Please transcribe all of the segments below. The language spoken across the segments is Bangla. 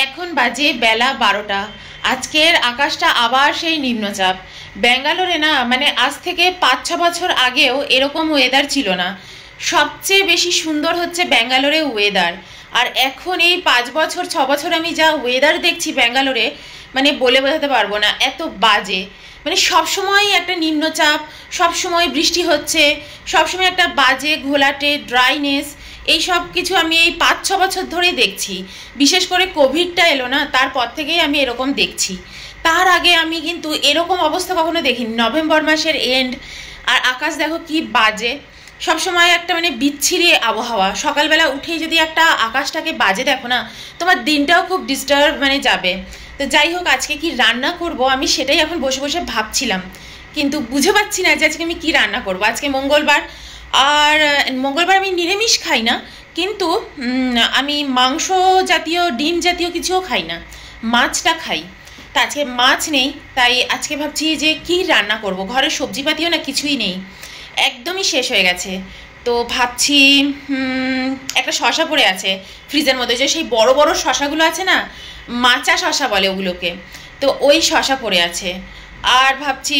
এখন বাজে বেলা 12টা। আজকের আকাশটা আবার সেই নিম্নচাপ। ব্যাঙ্গালোরে না মানে আজ থেকে 5-6 বছর আগেও এরকম ওয়েদার ছিল না। সবচেয়ে বেশি সুন্দর হচ্ছে ব্যাঙ্গালোরে ওয়েদার। আর এখন এই 5 বছর 6 বছর আমি যা ওয়েদার দেখছি ব্যাঙ্গালোরে, মানে বলে বোঝাতে পারবো না, এত বাজে। মানে সবসময় একটা নিম্নচাপ, সবসময় বৃষ্টি হচ্ছে, সবসময় একটা বাজে ঘোলাটে ড্রাইনেস। এই সব কিছু আমি এই 5-6 বছর ধরেই দেখছি। বিশেষ করে কোভিডটা এলো না, তারপর থেকেই আমি এরকম দেখছি। তার আগে আমি কিন্তু এরকম অবস্থা কখনো দেখিনি। নভেম্বর মাসের এন্ড, আর আকাশ দেখো কি বাজে। সবসময় একটা মানে বিচ্ছিরি আবহাওয়া। সকালবেলা উঠেই যদি একটা আকাশটাকে বাজে দেখো না, তোমার দিনটাও খুব ডিস্টার্ব মানে যাবে। তো যাই হোক, আজকে কি রান্না করব আমি সেটাই এখন বসে বসে ভাবছিলাম, কিন্তু বুঝে পাচ্ছি না যে আজকে আমি কি রান্না করব। আজকে মঙ্গলবার, আর মঙ্গলবার আমি নিরামিষ খাই না, কিন্তু আমি মাংস জাতীয় ডিম জাতীয় কিছুও খাই না, মাছটা খাই। তা আজকে মাছ নেই, তাই আজকে ভাবছি যে কি রান্না করব। ঘরের সবজিপাতিও না কিছুই নেই, একদমই শেষ হয়ে গেছে। তো ভাবছি একটা শশা পড়ে আছে ফ্রিজের মধ্যে, যে সেই বড় বড় শশাগুলো আছে না, মাচা শশা বলে ওগুলোকে, তো ওই শশা পড়ে আছে। আর ভাবছি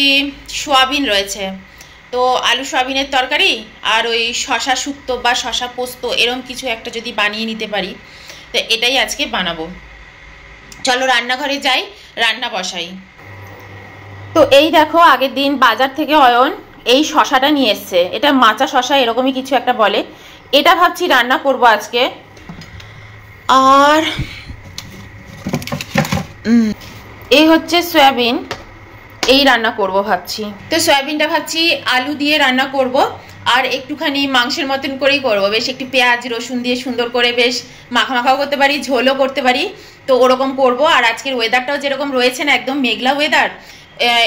সোয়াবিন রয়েছে, তো আলু সোয়াবিনের তরকারি আর ওই শশা শুক্তো বা শশা পোস্ত এরম কিছু একটা যদি বানিয়ে নিতে পারি, তো এটাই আজকে বানাবো। চলো রান্নাঘরে যাই, রান্না বসাই। তো এই দেখো, আগের দিন বাজার থেকে অয়ন এই শশাটা নিয়ে এসছে। এটা মাচা শশা এরকমই কিছু একটা বলে। এটা ভাবছি রান্না করব আজকে। আর এই হচ্ছে সয়াবিন, এই রান্না করব ভাবছি। তো সয়াবিনটা ভাবছি আলু দিয়ে রান্না করব, আর একটুখানি মাংসের মতন করেই করব। বেশ একটু পেঁয়াজ রসুন দিয়ে সুন্দর করে বেশ মাখা মাখাও করতে পারি, ঝোলও করতে পারি, তো ওরকম করব। আর আজকের ওয়েদারটাও যেরকম রয়েছে না, একদম মেঘলা ওয়েদার,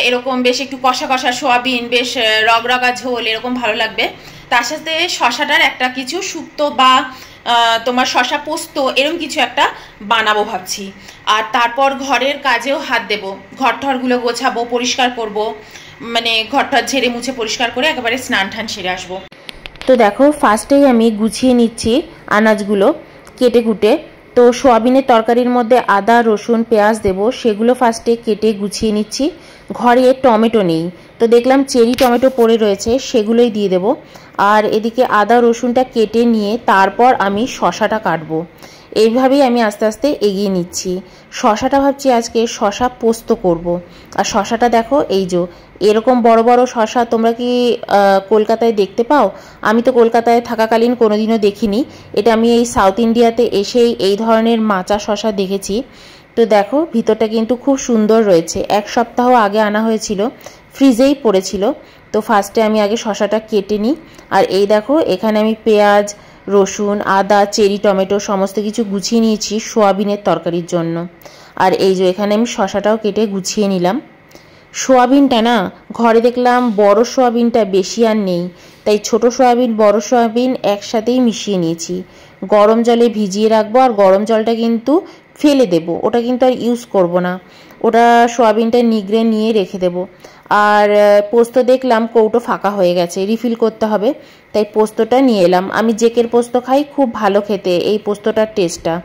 এরকম বেশ একটু কষা কষা সোয়াবিন, বেশ রগরগা ঝোল, এরকম ভালো লাগবে। তার সাথে শশাটার একটা কিছু শুক্তো বা তোমার শশা পোস্ত এরকম কিছু একটা বানাবো ভাবছি। আর তারপর ঘরের কাজেও হাত দেব, ঘর ঠরগুলো গোছাবো, পরিষ্কার করব, মানে ঘর ঠর ঝেড়ে মুছে পরিষ্কার করে একেবারে স্নান টান সেরে আসবো। তো দেখো, ফার্স্টেই আমি গুছিয়ে নিচ্ছি আনাজগুলো কেটে কুটে। তো সোয়াবিনের তরকারির মধ্যে আদা রসুন পেঁয়াজ দেব, সেগুলো ফার্স্টে কেটে গুছিয়ে নিচ্ছি। ঘরে টমেটো নেই, তো দেখলাম চেরি টমেটো পড়ে রয়েছে, সেগুলোই দিয়ে দেব। আর এদিকে আদা রসুনটা কেটে নিয়ে তারপর আমি শশাটা কাটবো। এইভাবেই আমি আস্তে আস্তে এগিয়ে নিচ্ছি। শশাটা ভাবছি আজকে শশা পোস্ত করব। আর শশাটা দেখো, এই যে এরকম বড় বড় শশা তোমরা কি কলকাতায় দেখতে পাও? আমি তো কলকাতায় থাকাকালীন কোনোদিনও দেখিনি। এটা আমি এই সাউথ ইন্ডিয়াতে এসেই এই ধরনের মাচা শশা দেখেছি। তো দেখো, ভিতরটা কিন্তু খুব সুন্দর রয়েছে। 1 সপ্তাহ আগে আনা হয়েছিল, ফ্রিজেই পড়েছিল। তো ফার্স্টে আমি আগে শশাটা কেটে নিই। আর এই দেখো, এখানে আমি পেঁয়াজ রসুন আদা চেরি টমেটো সমস্ত কিছু গুছিয়ে নিয়েছি সোয়াবিনের তরকারির জন্য। আর এই যে এখানে আমি শশাটাও কেটে গুছিয়ে নিলাম। সোয়াবিনটা না ঘরে দেখলাম বড় সোয়াবিনটা বেশি আর নেই, তাই ছোট সোয়াবিন বড় সোয়াবিন একসাথেই মিশিয়ে নিয়েছি। গরম জলে ভিজিয়ে রাখবো, আর গরম জলটা কিন্তু ফেলে দেব, ওটা কিন্তু আর ইউজ করব না, ওটা সোয়াবিনটা নিগড়ে নিয়ে রেখে দেব। আর পোস্ত দেখলাম কৌটো ফাঁকা হয়ে গেছে, রিফিল করতে হবে, তাই পোস্তটা নিয়ে এলাম। আমি জেকের পোস্ত খাই, খুব ভালো খেতে এই পোস্তটার টেস্টটা।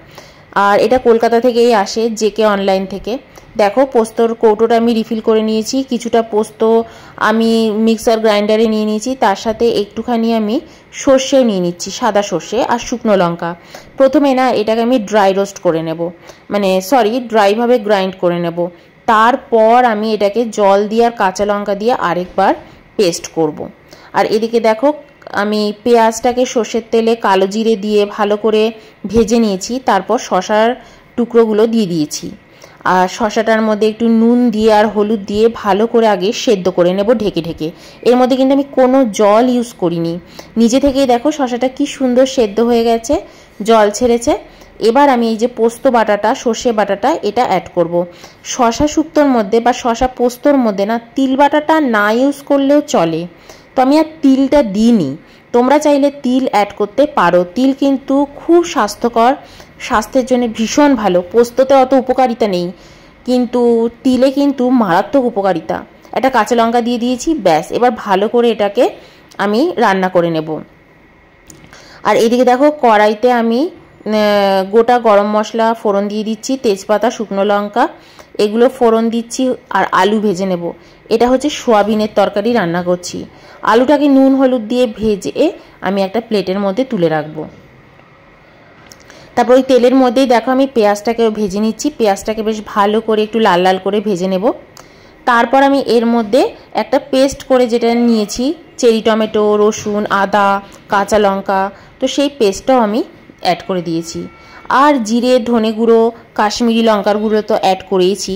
আর এটা কলকাতা থেকেই আসে, জেকে অনলাইন থেকে। দেখো, পোস্তর কৌটোটা আমি রিফিল করে নিয়েছি। কিছুটা পোস্ত আমি মিক্সার গ্রাইন্ডারে নিয়ে নিয়েছি, তার সাথে একটুখানি আমি সর্ষেও নিয়ে নিচ্ছি, সাদা সর্ষে আর শুকনো লঙ্কা। প্রথমে না এটাকে আমি ড্রাই রোস্ট করে নেব, মানে সরি ড্রাইভাবে গ্রাইন্ড করে নেব। তারপর আমি এটাকে জল দিয়ে আর কাঁচা লঙ্কা দিয়ে আরেকবার পেস্ট করব। আর এদিকে দেখো, আমি পেঁয়াজটাকে সর্ষের তেলে কালো জিরে দিয়ে ভালো করে ভেজে নিয়েছি। তারপর শশার টুকরোগুলো দিয়ে দিয়েছি, আর শশাটার মধ্যে একটু নুন দিয়ে আর হলুদ দিয়ে ভালো করে আগে সেদ্ধ করে নেব ঢেকে ঢেকে। এর মধ্যে কিন্তু আমি কোনো জল ইউজ করিনি, নিজে থেকেই দেখো শশাটা কি সুন্দর সেদ্ধ হয়ে গেছে, জল ছেড়েছে। এবার আমি এই যে পোস্ত বাটাটা, সর্ষে বাটাটা, এটা অ্যাড করব। শশা শুক্তোর মধ্যে বা শশা পোস্তর মধ্যে না তিল বাটাটা না ইউজ করলেও চলে, তো আমি আর তিলটা দিইনি। তোমরা চাইলে তিল অ্যাড করতে পারো, তিল কিন্তু খুব স্বাস্থ্যকর, স্বাস্থ্যের জন্য ভীষণ ভালো। পোস্ততে অত উপকারিতা নেই, কিন্তু তিলে কিন্তু মারাত্মক উপকারিতা। একটা কাঁচা লঙ্কা দিয়ে দিয়েছি, ব্যাস। এবার ভালো করে এটাকে আমি রান্না করে নেব। আর এদিকে দেখো, কড়াইতে আমি গোটা গরম মশলা ফোড়ন দিয়ে দিচ্ছি, তেজপাতা, শুকনো লঙ্কা এগুলো ফোড়ন দিচ্ছি আর আলু ভেজে নেব। এটা হচ্ছে সোয়াবিনের তরকারি রান্না করছি। আলুটাকে নুন হলুদ দিয়ে ভেজে আমি একটা প্লেটের মধ্যে তুলে রাখবো। তারপর ওই তেলের মধ্যেই দেখো আমি পেঁয়াজটাকেও ভেজে নিচ্ছি। পেঁয়াজটাকে বেশ ভালো করে একটু লাল লাল করে ভেজে নেব। তারপর আমি এর মধ্যে একটা পেস্ট করে যেটা নিয়েছি, চেরি টমেটো, রসুন, আদা, কাঁচা লঙ্কা, তো সেই পেস্টটাও আমি অ্যাড করে দিয়েছি। আর জিরে, ধনে গুঁড়ো, কাশ্মীরি লঙ্কার গুঁড়ো তো অ্যাড করেইছি।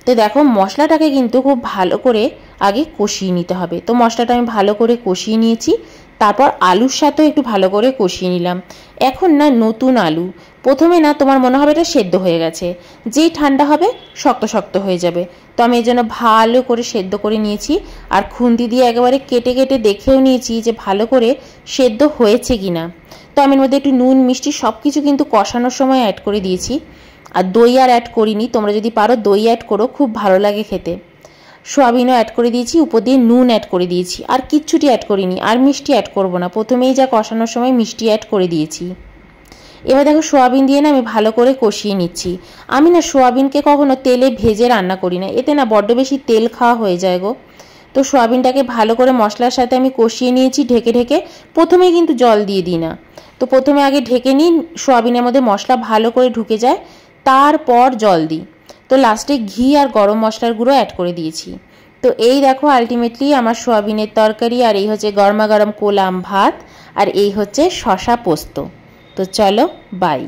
তো দেখো মশলাটাকে কিন্তু খুব ভালো করে আগে কষিয়ে নিতে হবে। তো মশলাটা আমি ভালো করে কষিয়ে নিয়েছি। তারপর আলুর সাথেও একটু ভালো করে কষিয়ে নিলাম। এখন না নতুন আলু, প্রথমে না তোমার মনে হবে এটা সেদ্ধ হয়ে গেছে, যেই ঠান্ডা হবে শক্ত শক্ত হয়ে যাবে। তো আমি এই জন্য ভালো করে সেদ্ধ করে নিয়েছি আর খুন্তি দিয়ে একেবারে কেটে কেটে দেখেও নিয়েছি যে ভালো করে সেদ্ধ হয়েছে কিনা। তো আমি এর মধ্যে একটু নুন মিষ্টি সব কিছু কিন্তু কষানোর সময় অ্যাড করে দিয়েছি। আর দই আর অ্যাড করিনি, তোমরা যদি পারো দই অ্যাড করো, খুব ভালো লাগে খেতে। সোয়াবিনও অ্যাড করে দিয়েছি, উপর দিয়ে নুন অ্যাড করে দিয়েছি, আর কিচ্ছুটি অ্যাড করিনি, আর মিষ্টি অ্যাড করব না। প্রথমেই যা কষানোর সময় মিষ্টি অ্যাড করে দিয়েছি। এবার দেখো সোয়াবিন দিয়ে না আমি ভালো করে কষিয়ে নিচ্ছি। আমি না সোয়াবিনকে কখনো তেলে ভেজে রান্না করি না, এতে না বড্ড বেশি তেল খাওয়া হয়ে যায় গো। তো সোয়াবিনটাকে ভালো করে মশলার সাথে আমি কষিয়ে নিয়েছি ঢেকে ঢেকে। প্রথমেই কিন্তু জল দিয়ে দিই না, তো প্রথমে আগে ঢেকে নিই, সোয়াবিনের মধ্যে মশলা ভালো করে ঢুকে যায়, তারপর জল দিই। তো লাস্টে ঘি আর গরম মশলার গুঁড়ো অ্যাড করে দিয়েছি। তো এই দেখো আলটিমেটলি আমার সোয়াবিনের তরকারি, আর এই হচ্ছে গরমা গরম কোলাম ভাত, আর এই হচ্ছে শশা পোস্ত। তো চলো বাই।